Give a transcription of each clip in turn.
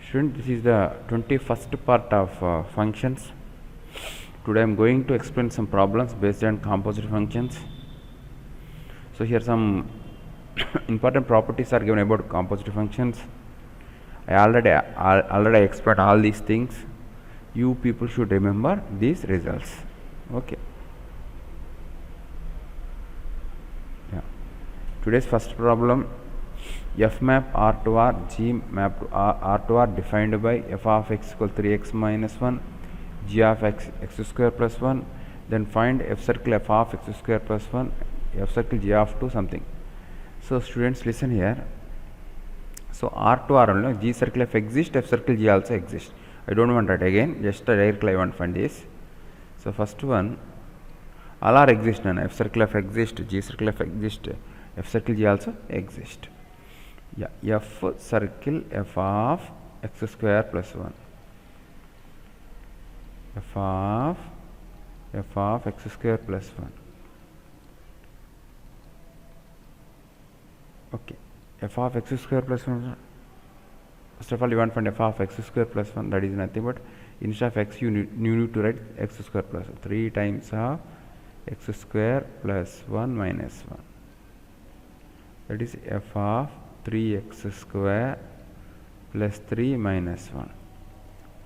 Student, this is the 21st part of functions. Today I am going to explain some problems based on composite functions. So here some important properties are given about composite functions. I already explained all these things. You people should remember these results. Okay. Yeah. Today's first problem. F map R to R, G map to R to R defined by f of x equal 3x minus 1, g of x square plus 1. Then find f circle f of x square plus 1, f circle g of 2 something. So students, listen here. So R to R only, G circle f exists, f circle g also exists. I don't want that again, just directly I want to find this. So first one, all are exist, f circle f exists, G circle f exists, f circle g also exist. Yeah, f circle f of x square plus 1, f of x square plus 1. Okay, f of x square plus 1. First of all, you want to find f of x square plus 1. That is nothing but instead of x you need to write x square plus 1. 3 times of x square plus 1 minus 1. That is f of 3x square plus 3 minus 1.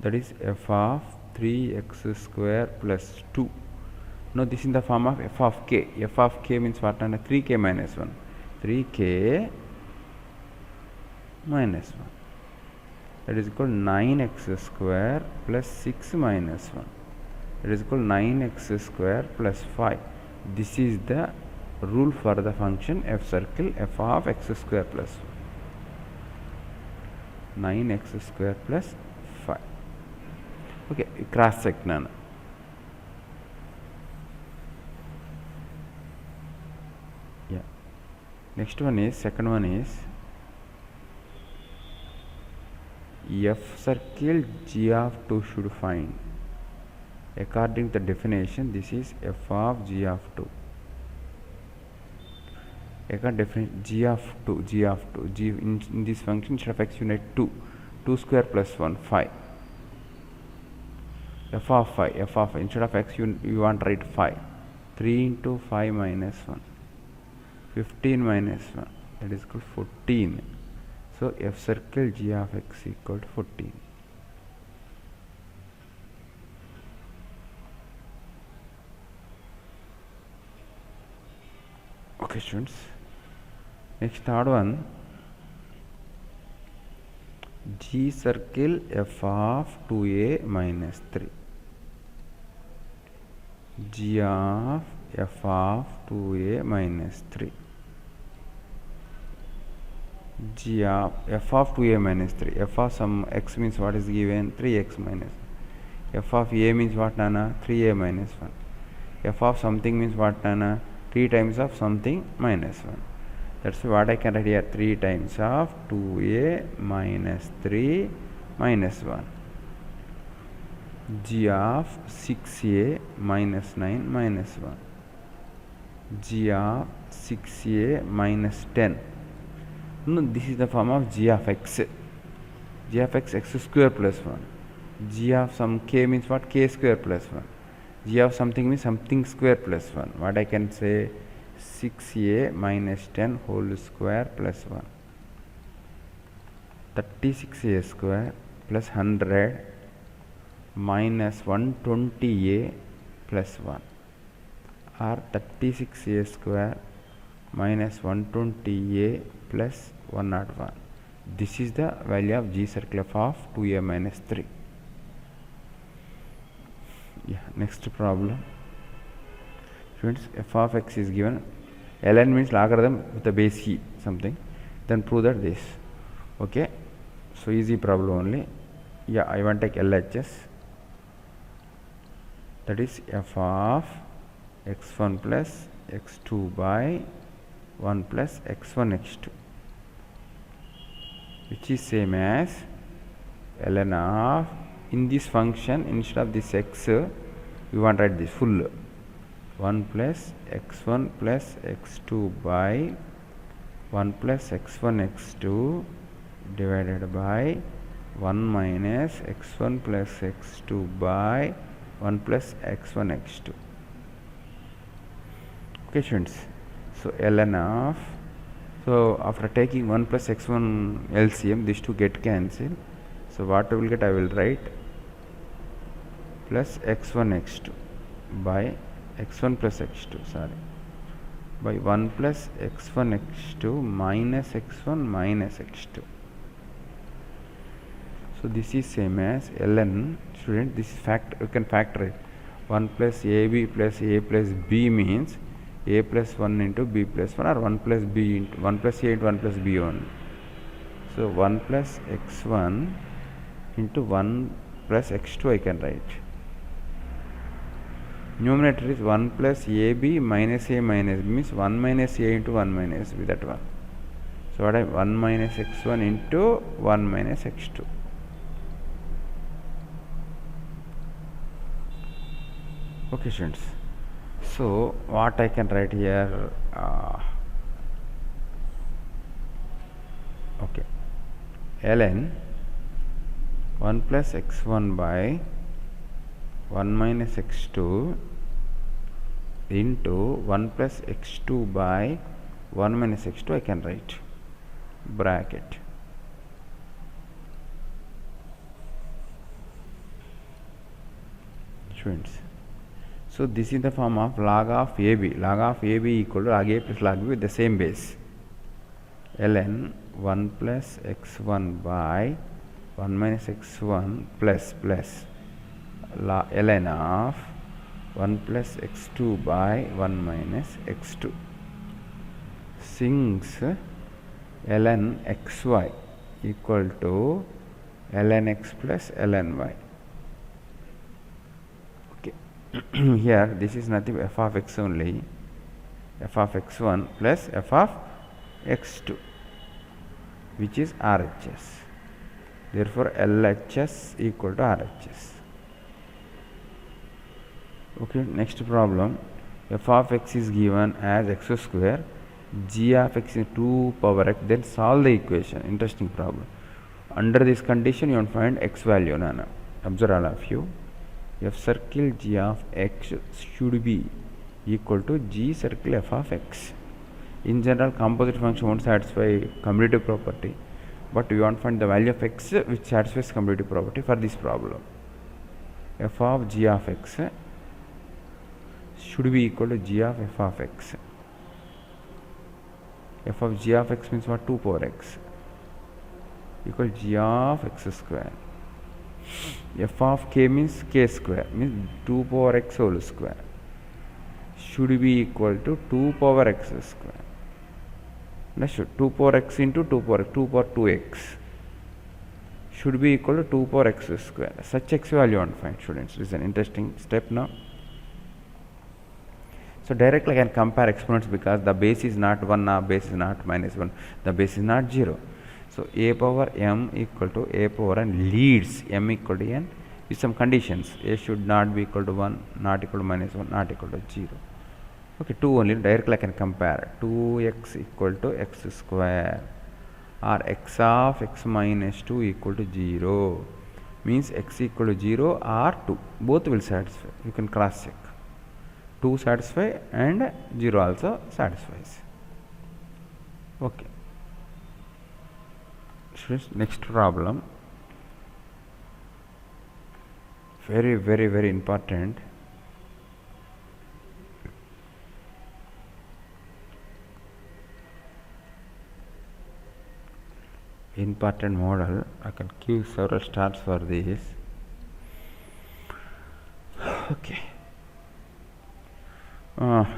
That is f of 3x square plus 2. Now this is in the form of f of k. F of k means what? And 3k minus 1. 3k minus 1. That is equal to 9x square plus 6 minus 1. That is equal to 9x square plus 5. This is the rule for the function f circle f of x square plus 1. 9x square plus 5. Okay, cross check now. Yeah. Next one is, second one is f circle g of 2 should find. According to the definition, this is f of g of 2. G of 2, g in this function instead of x you need 2 square plus 1, 5. F of 5, instead of x you want to write 5. 3 into 5 minus 1, 15 minus 1, that is equal to 14. So f circle g of x equal to 14. Okay students, next third one, G circle f of 2a minus 3. G of f of 2a minus 3. G of f of 2a minus 3. F of some x means what is given? 3x minus 1. F of a means what, Nana? 3a minus 1. F of something means what, Nana? 3 times of something minus 1. That's what I can write here. 3 times of 2a minus 3 minus 1. G of 6a minus 9 minus 1. G of 6a minus 10. No, this is the form of g of x. G of x square plus 1. G of some k means what? K square plus 1. G of something means something square plus 1. What I can say? 6a minus 10 whole square plus 1. 36a square plus 100 minus 120a plus 1. Or 36a square minus 120a plus 101. This is the value of G circle f of 2a minus 3. Yeah, next problem. Students, f of x is given. ln means logarithm with the base e something. Then prove that this. Okay. So easy problem only. Yeah, I want to take LHS. That is f of x1 plus x2 by 1 plus x1 x2, which is same as ln of, in this function instead of this x we want to write this full 1 plus x1 plus x2 by 1 plus x1 x2 divided by 1 minus x1 plus x2 by 1 plus x1 x2. Okay students, so ln of, so after taking 1 plus x1 LCM, these two get cancelled. So what I will get, I will write plus x1 x2 by x1 plus x2, by 1 plus x1 x2 minus x1 minus x2. So this is same as ln, student, this is you can factor it. 1 plus ab plus a plus b means a plus 1 into b plus 1, or 1 plus b into 1 plus a into 1 plus b only. So 1 plus x1 into 1 plus x2 I can write. Numerator is 1 plus ab minus a minus b, means 1 minus a into 1 minus b, that one. So what I 1 minus x1 into 1 minus x2. Okay students, so what I can write here, okay, ln 1 plus x1 by 1 minus x2 into 1 plus x2 by 1 minus x2 I can write, bracket. Students, so this is the form of log of AB. Log of AB equal to log A plus log B with the same base. ln 1 plus x1 by 1 minus x1 plus ln of 1 plus x2 by 1 minus x2. Since ln xy equal to ln x plus ln y. Here this is nothing but f of x only, f of x1 plus f of x2, which is RHS. Therefore LHS equal to RHS. Okay, next problem. F of x is given as x square, g of x is 2 power x, then solve the equation. Interesting problem. Under this condition you will find x value. Nana, observe all of you. F circle g of x should be equal to g circle f of x. In general, composite function won't satisfy commutative property, but we want to find the value of x which satisfies commutative property for this problem. F of g of x should be equal to g of f of x. F of g of x means what? 2 power x equal g of x square. F of k means k square, means 2 power x whole square, should be equal to 2 power x square. Let's show 2 power x into 2 power 2x should be equal to 2 power x square. Such x value on find, students. This is an interesting step now. So directly I can compare exponents because the base is not 1, base is not minus 1, the base is not 0. So a power m equal to a power n leads m equal to n with some conditions. A should not be equal to 1, not equal to minus 1, not equal to 0. Okay, 2 only, directly I can compare. 2x equal to x square, or x of x minus 2 equal to 0, means x equal to 0 or 2, both will satisfy. You can cross check. 2 satisfy and 0 also satisfies. Okay. Next problem, very important. Important model. I can give several stars for this. Okay.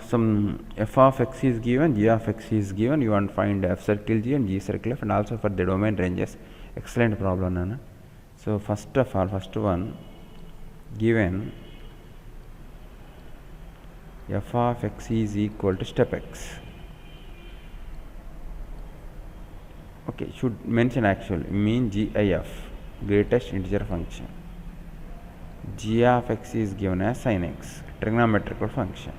Some f of x is given, g of x is given. You want to find f circle g and g circle f, and also for the domain ranges. Excellent problem, Nana. So first of all, first one, given f of x is equal to step x. Okay, should mention actually mean GIF, greatest integer function. G of x is given as sin x, trigonometrical function.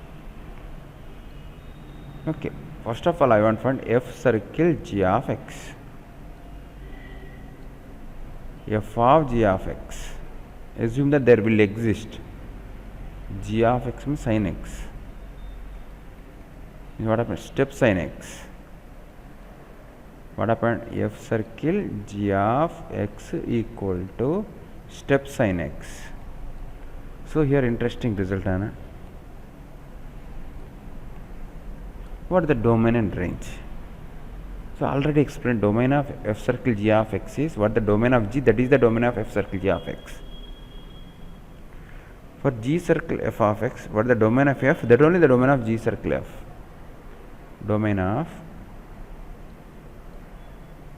Okay, first of all I want to find f circle g of x. f of g of x. Assume that there will exist g of x means sin x. What happened? Step sin x. What happened? F circle g of x equal to step sin x. So here interesting result, Anna. What is the domain and range? So already explained, domain of f circle g of x is what the domain of g, that is the domain of f circle g of x. For g circle f of x, what is the domain of f? That only the domain of g circle f. Domain of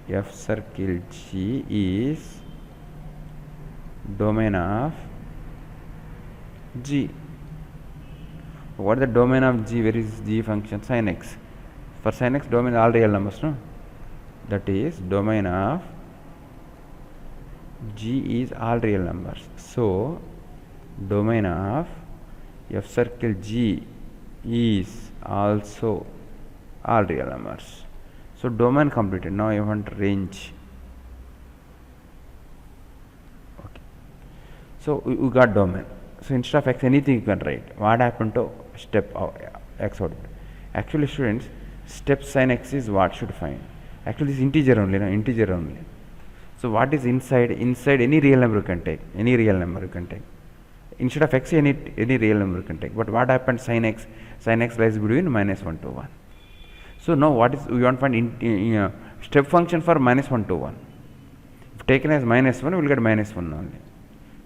f circle g is domain of g. What is the domain of g? Where is g function? Sin x. For sin x, domain all real numbers, no? That is domain of g is all real numbers. So domain of f circle g is also all real numbers. So domain completed. Now I want range. Okay. So we got domain. So instead of x, anything you can write. What happened to step of x output? Actually, students, step sin x is what should find. Actually, this integer only, no? Integer only. So what is inside? Inside any real number you can take. Any real number you can take. Instead of x, any real number you can take. But what happened? Sin x? Sin x lies between -1 to 1. So now what is we want to find step function for -1 to 1. If taken as -1, we will get -1 only.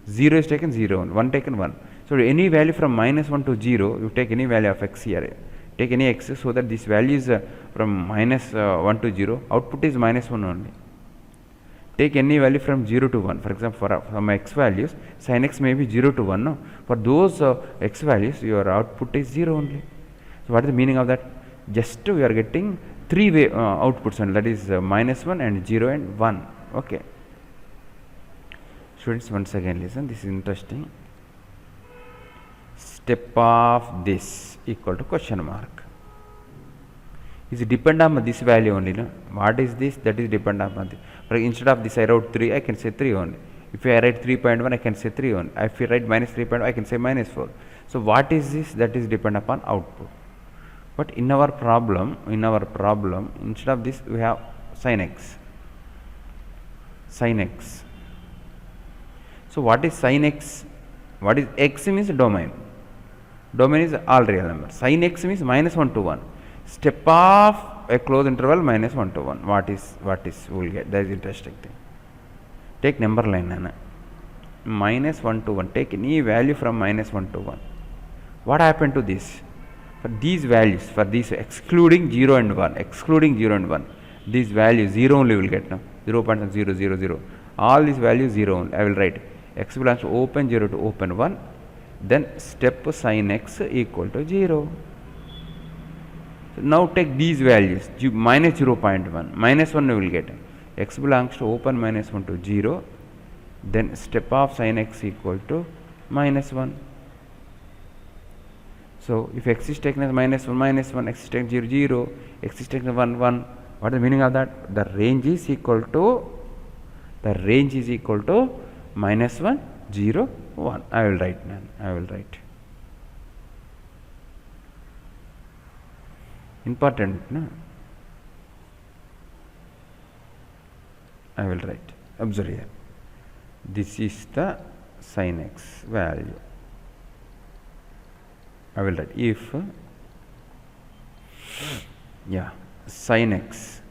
0 is taken 0, 1 taken 1. So any value from -1 to 0, you take any value of x here. Take any x so that this value is from -1 to 0, output is -1 only. Take any value from 0 to 1. For example, for some x values, sin x may be 0 to 1. No? For those x values, your output is 0 only. So what is the meaning of that? Just we are getting three way outputs, and that is -1 and 0 and 1. Okay. Students, once again listen, this is interesting. Step of this equal to question mark. Is it depend on this value only? No? What is this? That is depend on this. For instead of this I wrote 3, I can say 3 only. If I write 3.1, I can say 3 only. If I write -3.1, I can say -4. So what is this? That is depend upon output. But in our problem, instead of this we have sin x. Sin x. So what is sin x? What is x means domain. Domain is all real numbers. Sin x means -1 to 1. Step of a closed interval -1 to 1. What is we will get? That is interesting thing. Take number line, Nana. -1 to 1. Take any value from -1 to 1. What happened to this? For these values, for these excluding 0 and 1, these values 0 only will get now. 0.000. All these values 0 only. I will write x belongs to open 0 to open 1. Then step sin x equal to 0. So now take these values minus 0.1, -1 we will get. X belongs to open -1 to 0. Then step of sin x equal to -1. So if x is taken as -1, x is taken 0, 0, x is taken as 1, 1. What is the meaning of that? The range is equal to -1, 0, 1. I will write, man. I will write. Important, no? I will write. Observe here. This is the sin x value. I will write if sin x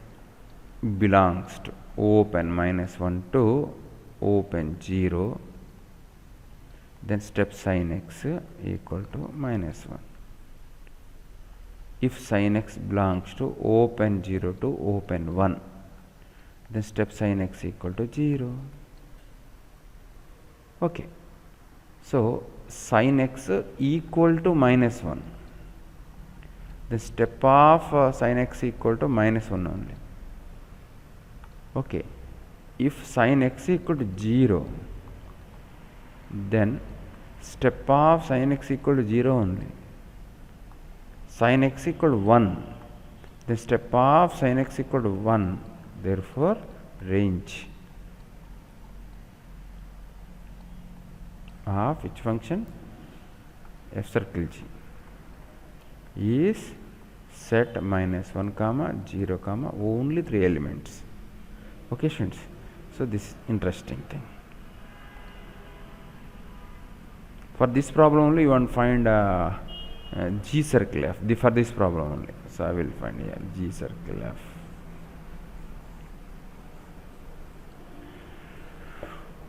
belongs to open -1 to open 0, then step sin x equal to -1. If sin x belongs to open 0 to open 1, then step sin x equal to 0. Okay. So sin x equal to -1. The step of sin x equal to -1 only. Okay. If sin x equal to 0, then step of sin x equal to 0 only. Sin x equal to 1, then step of sin x equal to 1. Therefore range. of which function? F circle G is set -1 comma 0 comma only 3 elements. Okay students, so this is interesting thing. For this problem only you want to find G circle F, for this problem only. So I will find here G circle F.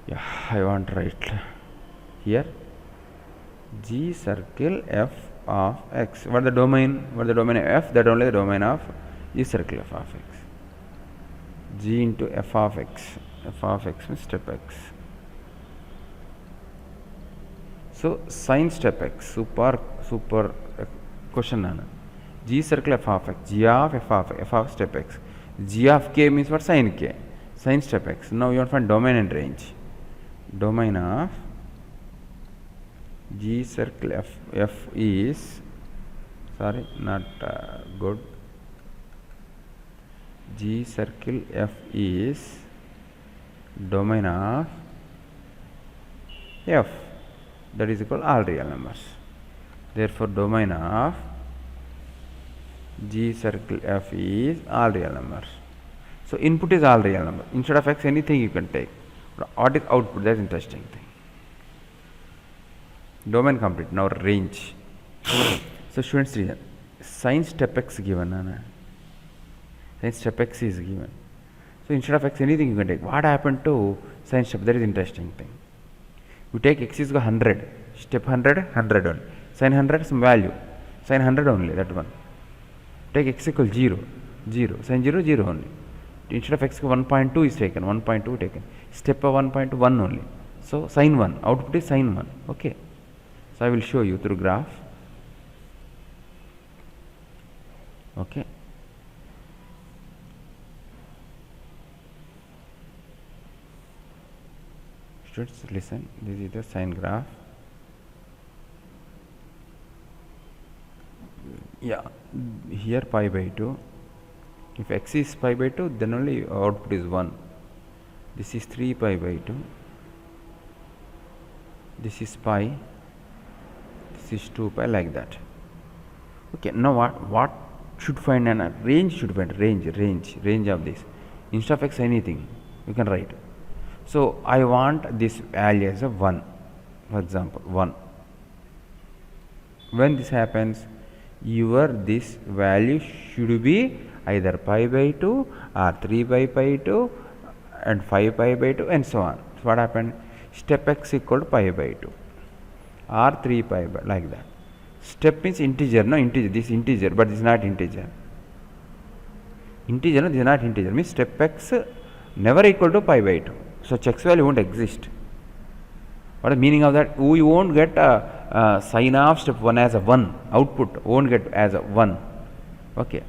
Yeah, I want to write here G circle F of X. What is the domain? What is the domain of F? That only the domain of G circle F of X. G into F of X. F of X means step X. So sin step X, super question nana. G circle F of X, G of F of step X. G of K means what? Sin K, sin step X. Now you want to find domain and range. Domain of G circle F is, sorry, not good. G circle F is domain of F, that is equal all real numbers. Therefore domain of G circle F is all real numbers. So input is all real number. Instead of X, anything you can take. What is output? That's interesting thing. Domain complete. Now range. So students, reason sin step X given. Sin step X is given. So instead of X, anything you can take. What happened to sin step? That is interesting thing. You take X is 100, step 100, 100 only. Sin 100 some value, sin 100 only, that one. Take X equal 0, 0, sin 0, 0 only. Instead of X 1.2 is taken, 1.2 taken. Step 1.1 only. So sin 1, output is sin 1. Okay. So I will show you through graph. Okay. Students, listen, this is the sine graph. Yeah, here pi by 2. If X is pi by 2, then only output is 1. This is 3 pi by 2. This is pi. This is 2 pi, like that. Okay, now what should find? An range should find, range of this. Instead of X, anything you can write. So I want this value as a 1, for example 1. When this happens, this value should be either pi by 2 or 3 by pi 2 and 5 pi by 2 and so on. So what happened? Step X equal to pi by 2 or 3 pi by, like that. Step means integer, no integer, this integer, but this is not integer. Integer, no, this is not integer, means step X never equal to pi by 2. So X value won't exist. What is the meaning of that? We won't get sin of step 1 as a 1. Output won't get as a 1. Okay.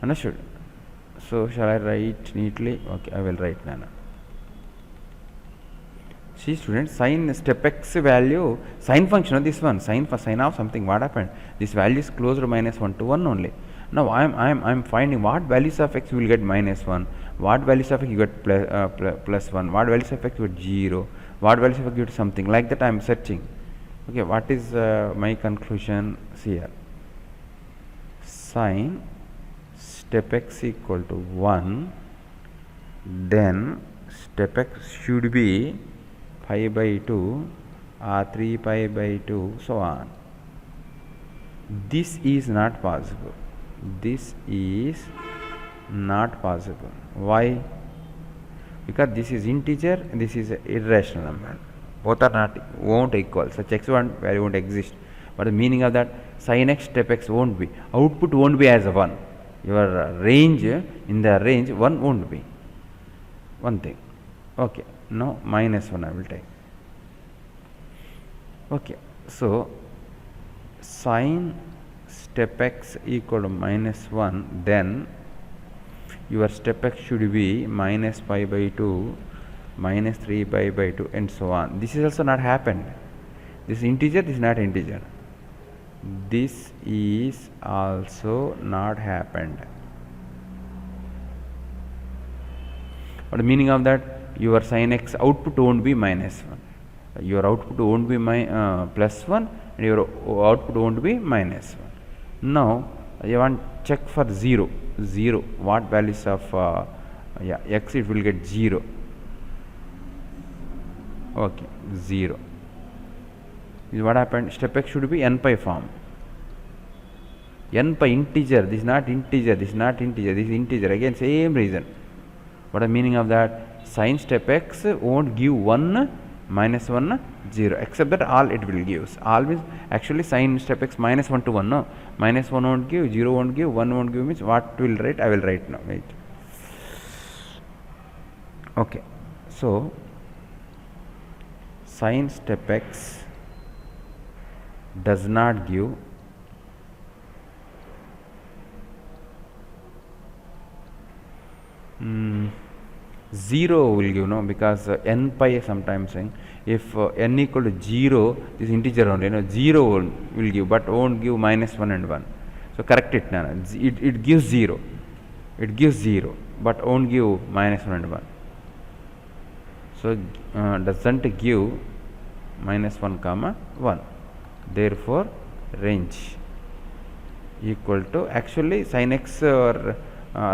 Understood? So shall I write neatly? Okay, I will write now. See students, sin step X value, sin function of this one, sin of something, what happened? This value is closer to -1 to 1 only. Now I'm finding what values of X you will get -1, what values of X you get +1, what values of X you get 0, what values of X you get something, like that I am searching. Okay, what is my conclusion? See here, sin step X equal to 1, then step X should be pi by 2 or 3 pi by 2, so on. This is not possible. This is not possible. Why? Because this is integer and this is irrational number. Both are not, won't equal. Such x1 value won't exist. But the meaning of that, sin x step x won't be. Output won't be as a 1. Your range, in the range, 1 won't be. One thing. Okay. Now -1 I will take. Okay. So sin step x equal to -1, then your step x should be minus pi by 2, minus 3 pi by 2 and so on. This is also not happened. This is integer, this is not integer. This is also not happened. What the meaning of that? Your sin x output won't be -1. Your output won't be plus 1 and your output won't be minus 1. Now you want check for 0. What values of x it will get 0. Okay, 0. This is what happened. Step x should be n pi form. N pi integer. This is not integer. This is integer. Again, same reason. What is the meaning of that? Sin step x won't give 1, minus 1, 0. Except that all it will give. All means actually sin step x minus 1 to 1. No, minus 1 won't give, 0 won't give, 1 won't give. Means what will write? I will write now. Wait. Okay. So sin step x does not give 0 will give, no, because n pi sometimes saying if n equal to 0, this integer only, 0 will give, but won't give minus 1 and 1. So correct it now. It gives 0. It gives 0, but won't give minus 1 and 1. So doesn't give minus 1 comma 1. Therefore range equal to, actually sin x or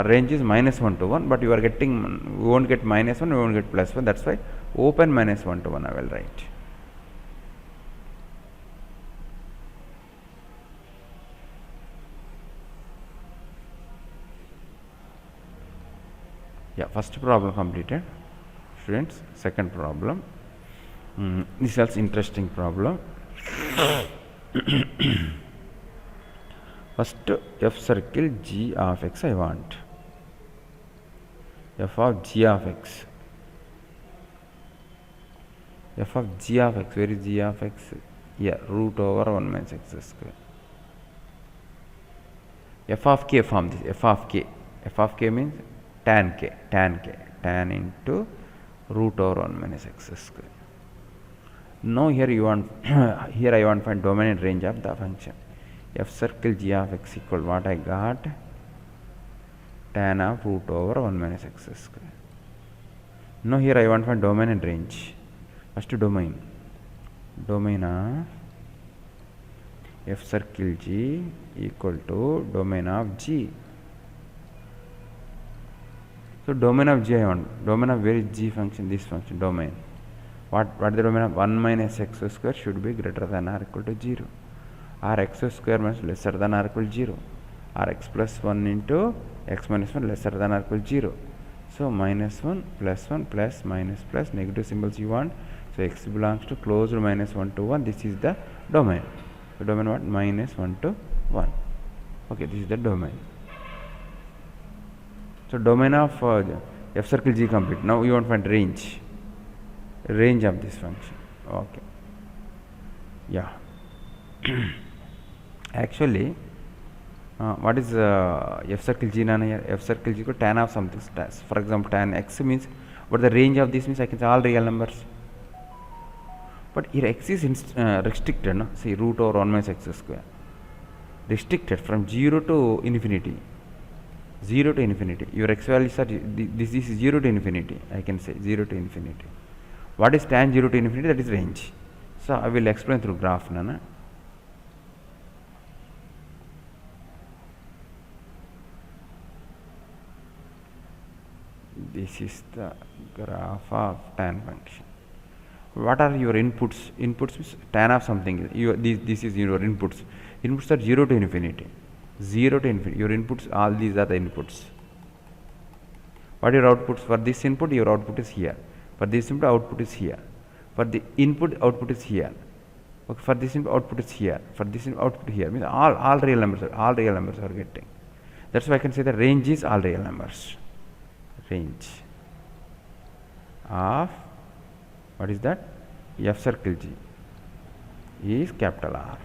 range is minus 1 to 1, but you are getting, we won't get minus 1, we won't get plus 1. That's why open minus 1 to 1 I will write. Yeah, first problem completed, students. Second problem. This is also interesting problem. First, f circle g of x I want. F of g of x. F of g of x. Where is g of x? Yeah, root over 1 minus x square. F of k form this. F of k. F of k means tan k. Tan into root over 1 minus x square. Now here you want here I want to find domain and range of the function. F circle g of x equal what I got? Tan of root over 1 minus x square. Now here I want to find domain and range. First domain. Domain of f circle g equal to domain of g. So domain of g I want. Domain of where is g function? This function domain. What is the domain of 1 minus x square should be greater than or equal to 0. Or x square means lesser than or equal to 0. Or x plus 1 into x minus 1 lesser than or equal to 0. So minus 1 plus minus plus negative symbols you want. So x belongs to closed minus 1 to 1. This is the domain. So domain what? Minus 1 to 1. Okay, this is the domain. So domain of f circle g complete. Now you want to find range. Range of this function. Okay. Yeah. Actually, what is f circle g nana here? F circle g equal tan of something. For example, tan x means, what the range of this means I can say all real numbers. But here x is restricted, no? See, root over 1 minus x square. Restricted from 0 to infinity. 0 to infinity. Your x values are, this is 0 to infinity. I can say 0 to infinity. What is tan 0 to infinity? That is range. So I will explain through graph, nana. This is the graph of tan function. What are your inputs? Inputs means tan of something. This is your inputs. Inputs are 0 to infinity. 0 to infinity. Your inputs, all these are the inputs. What are your outputs? For this input, your output is here. For this input, output is here. For the input, output is here. Okay, for this input, output is here. For this input, output here. Means all real numbers are getting. That's why I can say the range is all real numbers. Range of, what is that? F circle g is capital R.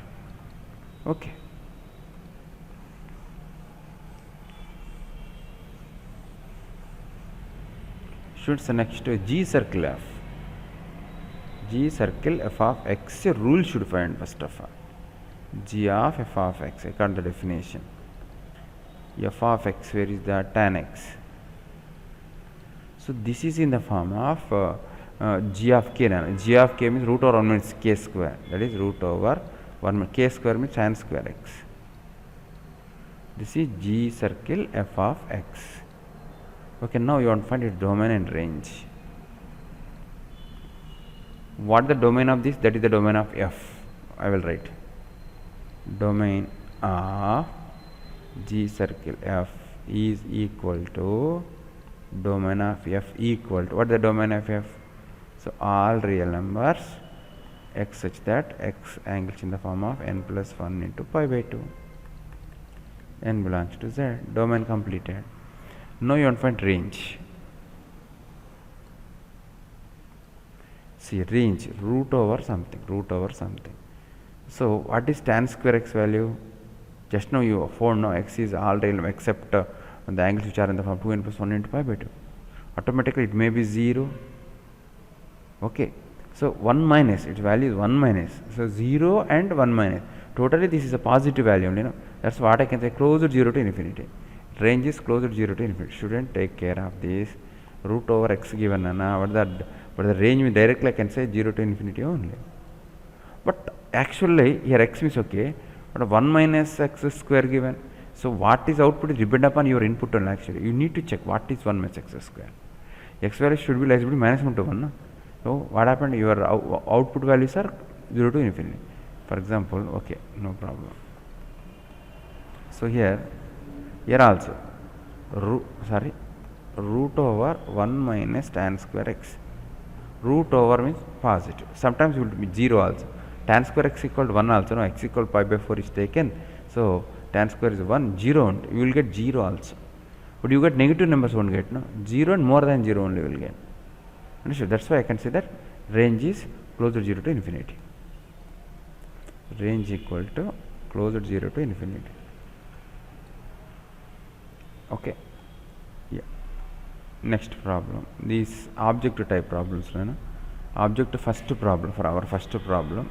Okay. Students, next g circle f. G circle f of x rule should find first of all. G of f of x. I got the definition. F of x, where is the tan x? So this is in the form of g of k. G of k means root over 1 minus k square, that is root over 1 minus k square means tan square x. This is G circle f of x. Okay, now you want to find its domain and range. What the domain of this? That is the domain of f. I will write domain of G circle f is equal to domain of f equal to, what is the domain of f? So all real numbers x such that x angles in the form of n plus 1 into pi by 2. N belongs to z. Domain completed. Now you want to find range. See, range root over something, root over something. So what is tan square x value? Just now you found now x is all real except the angles which are in the form 2n plus 1 into pi by 2. Automatically it may be 0. Okay. So 1 minus, its value is 1 minus. So 0 and 1 minus. Totally this is a positive value only. That's what I can say, closer to 0 to infinity. Range is closer to 0 to infinity. Shouldn't take care of this. Root over x given. But the range directly I can say 0 to infinity only. But actually here x is okay. But 1 minus x square given. So what is output is depend upon your input only actually. You need to check what is 1 minus x square. X value should be less than minus 1 to 1. No? So what happened? Your output values are 0 to infinity. For example, okay, no problem. So here also root over 1 minus tan square x. Root over means positive. Sometimes it will be 0 also. Tan square x equal to 1 also. No, x equal to pi by 4 is taken. So tan square is 1, 0. You will get 0 also. But you get negative numbers won't get. No, 0 and more than 0 only will get. Understood? That's why I can say that range is closer to 0 to infinity. Range equal to closer to 0 to infinity. Okay. Yeah. Next problem. These object type problems. Object first problem for our first problem.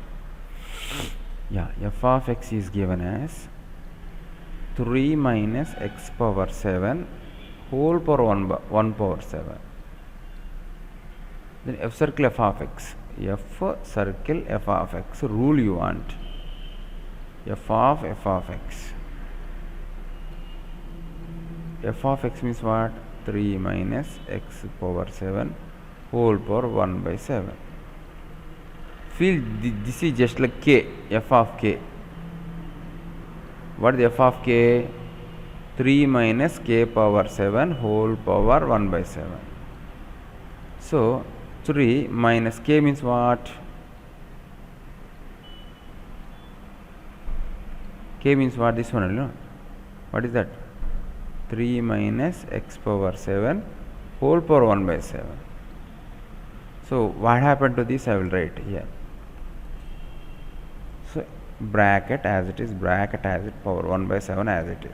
Yeah. F of x is given as 3 minus x power 7 whole power 1 power 7. Then f circle f of x. F circle f of x. Rule you want. F of x. F of x means what? 3 minus x power 7 whole power 1 by 7. Feel this is just like k. F of k. What is f of k? 3 minus k power 7 whole power 1 by 7. So 3 minus k means what? K means what? This one, no? What is that? 3 minus x power 7 whole power 1 by 7. So what happened to this? I will write here. So bracket as it is, bracket as it, power 1 by 7 as it is.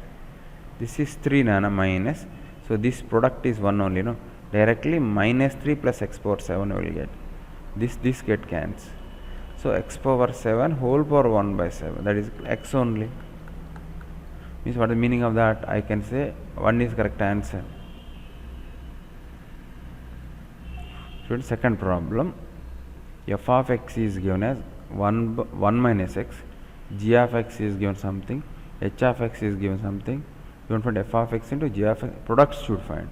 This is 3 minus. So this product is 1 only, no? Directly minus 3 plus x power 7 will get. This get cancelled. So x power 7 whole power 1 by 7, that is x only. Means what is the meaning of that? I can say 1 is correct answer. So second problem. F of x is given as 1 minus x. G of x is given something. H of x is given something. You want to find f of x into g of x. Products should find.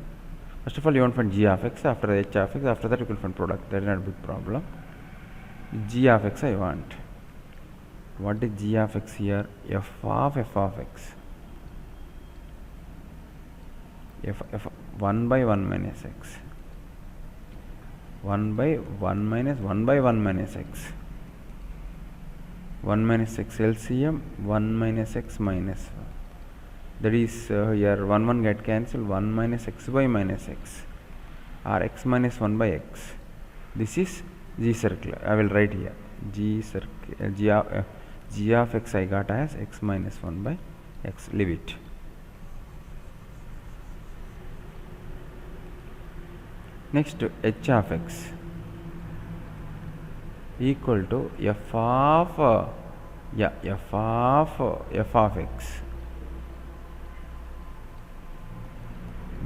First of all, you want to find g of x, after h of x, after that you will find product. That is not a big problem. G of x I want. What is g of x here? F of x. F 1 by 1 minus x. 1 by 1 minus 1 by 1 minus x. 1 minus x LCM, 1 minus x minus 1. That is here 1 get cancelled, 1 minus x by minus x, or x minus 1 by x. This is G circle. I will write here G circle. G of x I got as x minus 1 by x. Leave it. Next, h of x equal to f of x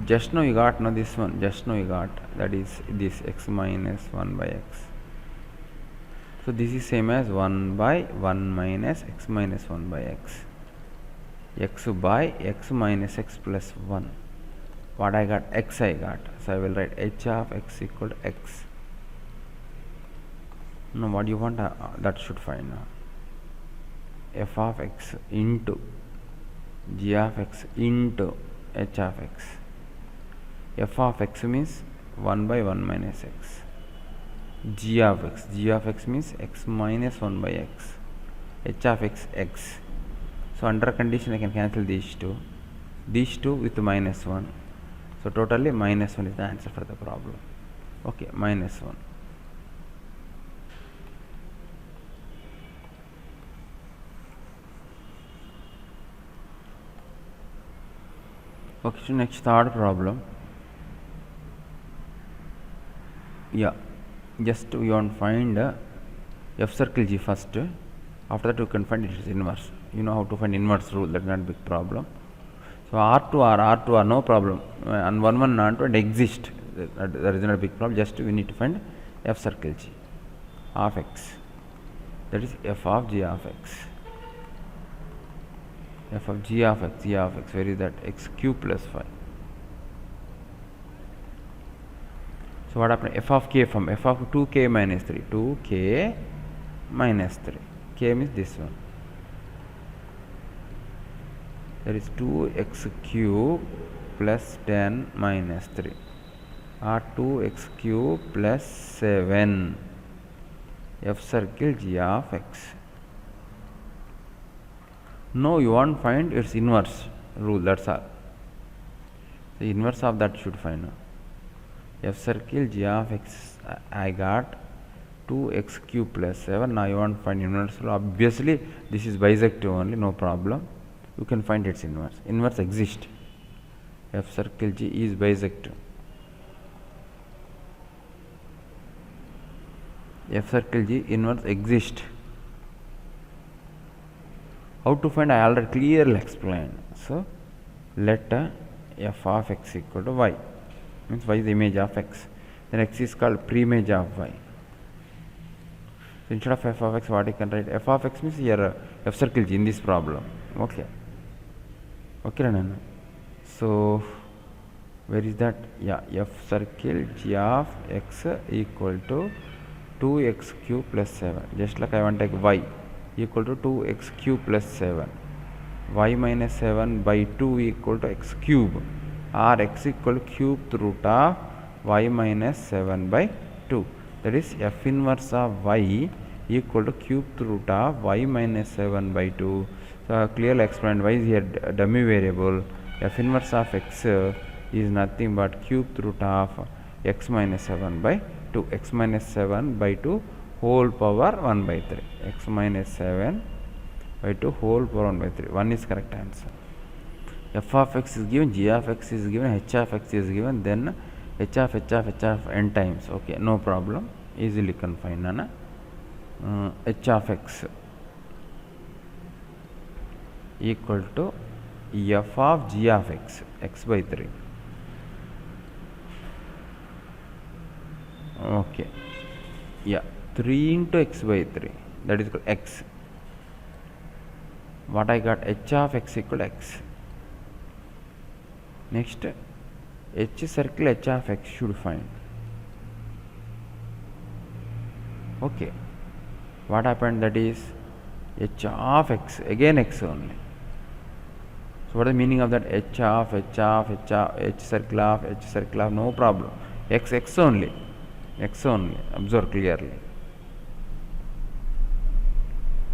just now you got no this one, just now you got, that is this x minus 1 by x. So this is same as 1 by 1 minus x minus 1 by x, x by x minus x plus 1. What I got? X I got. So I will write h of x equal to x. Now what you want, that should find now. F of x into g of x into h of x. F of x means 1 by 1 minus x. G of x means x minus 1 by x. H of x, x. So under condition I can cancel these two with minus 1. So totally minus 1 is the answer for the problem. Okay, minus 1. Okay, so next third problem. Yeah, just we want to find f circle g first. After that you can find its inverse. You know how to find inverse rule, that's not a big problem. So R2R, no problem. And 1 1 non-to exist. That is not a big problem. Just we need to find f circle g of x. That is f of g of x. F of g of x, where is that? X cube plus 5. So what happened? F of k from f of 2k minus 3. 2k minus 3. K means this one. That is 2x cube plus 10 minus 3. Or 2x cube plus 7. F circle g of x. No, you want to find its inverse rule, that's all. The inverse of that should find now. F circle g of x, I got 2x cube plus 7. Now you want to find inverse rule. Obviously this is bisective only, no problem. You can find its inverse. Inverse exists. F circle g is bisective. F circle g inverse exists. How to find? I already clearly explained. So let f of x equal to y, means y is the image of x, then x is called pre-image of y. So instead of f of x, what I can write? F of x means here f circle g in this problem. Okay, Nana. So where is that? Yeah, f circle g of x equal to 2x cube plus 7. Just like I want to take y equal to 2x cube plus 7. Y minus 7 by 2 equal to x cube, or x equal to cube root of y minus 7 by 2. That is f inverse of y equal to cube root of y minus 7 by 2. So I clearly explained y is here dummy variable. F inverse of x is nothing but cube root of x minus 7 by 2. X minus 7 by 2 whole power 1 by 3. X minus 7 by 2 whole power 1 by 3. 1 is correct answer. F of x is given, g of x is given, h of x is given, then h of n times. Okay, no problem. Easily can find Nana. H of x equal to f of g of x, x by 3. Okay, yeah, 3 into x by 3, that is equal to x. What I got? H of x equal to x. Next, h circle h of x should find. Okay, what happened? That is h of x, again x only. So what is the meaning of that? H circle of, no problem. X only, observe clearly.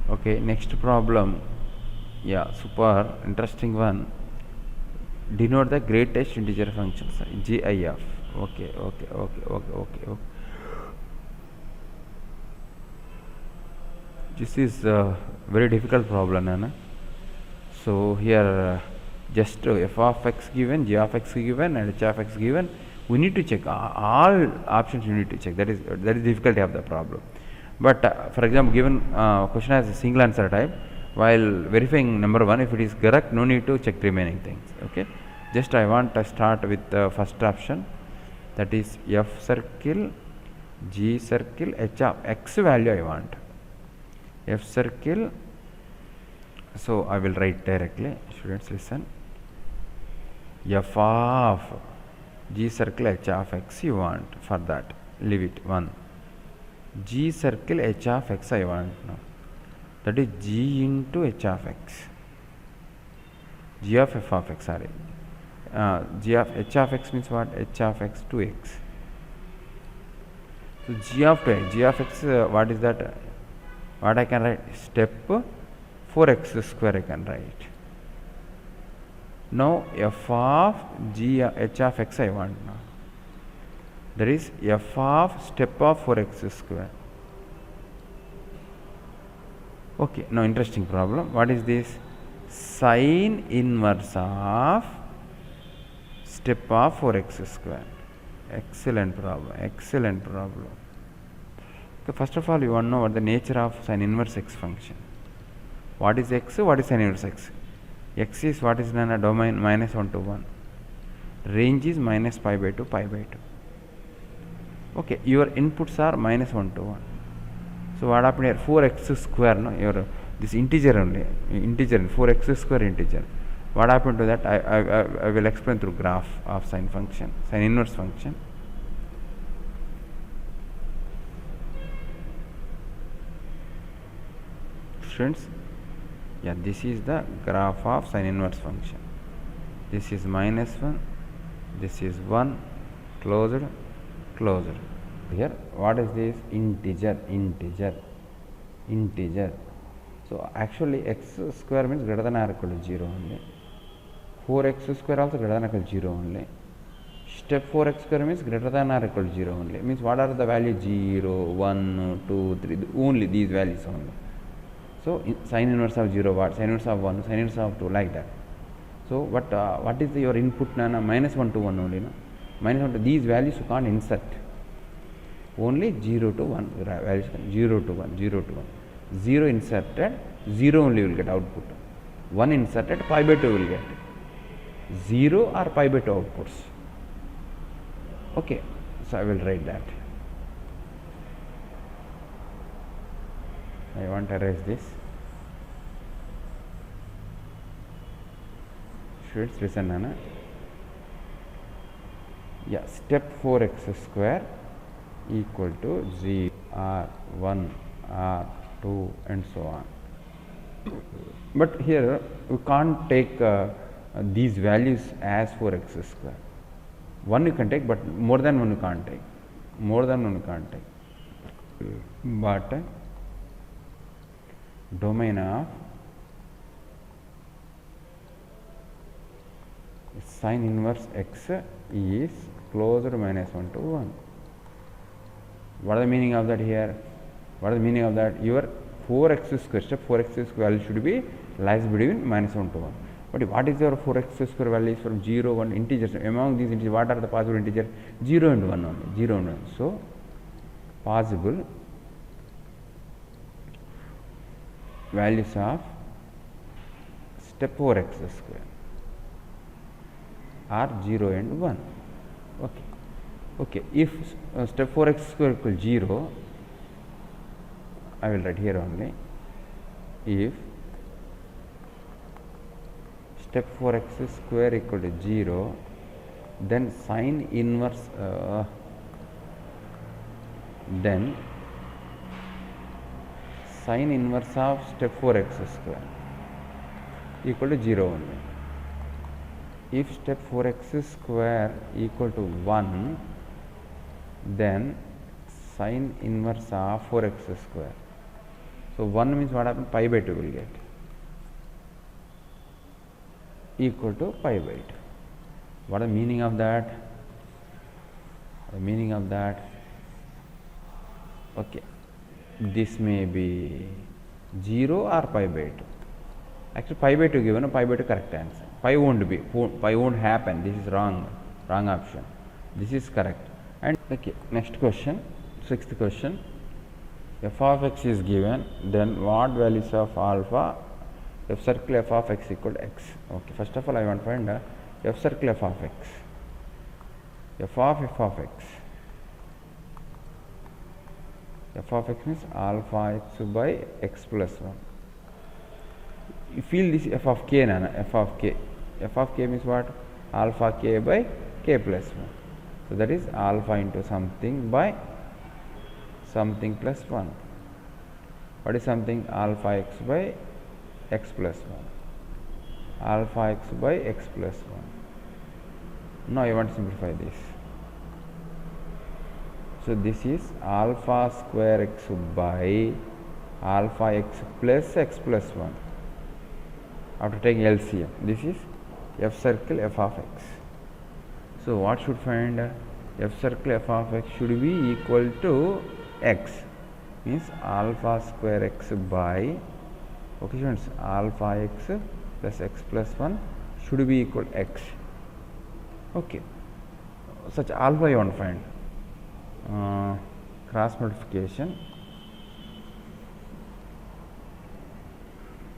Okay, next problem. Yeah, super interesting one. Denote the greatest integer functions, GIF. Okay. This is a very difficult problem, Nana. So here just f of x given, g of x given, and h of x given. We need to check all options. You need to check. That is difficulty of the problem. But for example, given question as a single answer type, while verifying number 1, if it is correct, no need to check remaining things. Okay, Just I want to start with the first option, that is f circle, g circle, h of x value I want. F circle, so I will write directly, students listen. F of g circle h of x you want, for that leave it 1. G circle h of x I want now, that is g into h of x, g of f of x, sorry. G of h of x means what? H of x to x. So g of x, what is that? What I can write? Step 4x square I can write. Now f of h of x I want now. That is f of step of 4x square. Okay, now interesting problem. What is this? Sine inverse of step of 4x square. Excellent problem, excellent problem. Okay, first of all, you want to know what the nature of sine inverse x function. What is x? What is sine inverse x? X is what is in a domain minus 1 to 1. Range is minus pi by 2, pi by 2. Okay, your inputs are minus 1 to 1. So what happened here? 4x square, no? Your this integer only, integer, 4x square integer. What happened to that? I will explain through graph of sine function, sine inverse function. Students, yeah, this is the graph of sine inverse function. This is minus 1, this is 1, closed, closed. Here, what is this? Integer, integer, integer. So actually x square means greater than or equal to 0 only. 4x square also greater than or equal to 0 only. Step 4x square means greater than or equal to 0 only. Means what are the values? 0, 1, 2, 3, only these values only. So sine inverse of 0 what? Sine inverse of 1, sine inverse of 2, like that. So what is your input now? Minus 1 to 1 only. No? Minus 1 to these values you can't insert. Only 0 to 1 values, 0 to 1, 0 to 1. 0 inserted, 0 only will get output. 1 inserted, pi by 2 will get. 0 or pi by 2 outputs. Okay, so I will write that. I want to erase this. Students listen, Nana. Yeah, step 4x square equal to 0 or 1 or 2 and so on. But here we can't take these values as 4x square. 1 you can take, but more than 1 you can't take. More than 1 you can't take. But domain of sine inverse x is closer to minus 1 to 1. What is the meaning of that here? What is the meaning of that? Your 4x square, step 4x square value should be lies between minus 1 to 1. But what is your 4x square values from 0, 1 integers? Among these integers, what are the possible integers? 0 and 1 only, 0 and 1. So, possible values of step 4x square are 0 and 1. Okay. Okay, if step 4x square equals 0, I will write here only. If step 4x square equal to 0, then sine inverse of step 4x square equal to 0 only. If step 4x square equal to 1, then sine inverse of 4x square. So 1 means what happens? Pi by 2 will get equal to pi by 2. What is the meaning of that? The meaning of that? Okay, this may be 0 or pi by 2. Actually, pi by 2 given, pi by 2 correct answer. Pi won't happen. This is wrong option. This is correct. And okay, next question, sixth question. F of x is given, then what values of alpha? F circle f of x equal to x. Okay, first of all I want to find F circle f of x. F of x. F of x means alpha x by x plus 1. You feel this f of k, nana, f of k. F of k means what? Alpha k by k plus 1. So that is alpha into something by something plus 1. What is something? Alpha x by x plus 1. Alpha x by x plus 1. Now I want to simplify this. So this is alpha square x by alpha x plus x plus 1. After taking LCM, this is f circle f of x. So what should find? F circle f of x should be equal to x, means alpha square x by, okay students, alpha x plus x plus 1 should be equal to x. Okay, such alpha you want to find. Cross multiplication.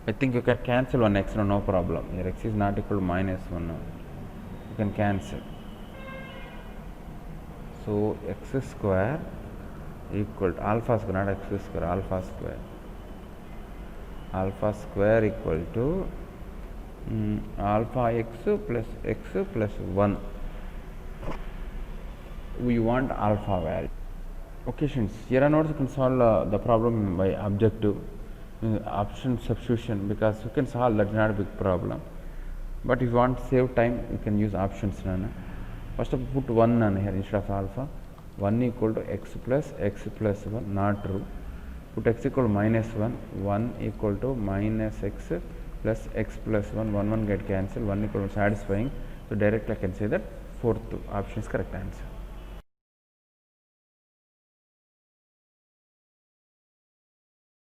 I think you can cancel one x, no problem. Here x is not equal to minus 1. You can cancel. So x square equal to alpha square, not x square, alpha square. Alpha square equal to alpha x plus 1. We want alpha value. Okay, students, here on notes you can solve the problem by objective option substitution, because you can solve that, is not a big problem. But if you want to save time, you can use options. First of all, put 1 here instead of alpha. 1 equal to x plus 1, not true. Put x equal to minus 1, 1 equal to minus x plus x plus 1, 1 get cancelled, 1 equal to satisfying. So directly I can say that fourth option is correct answer.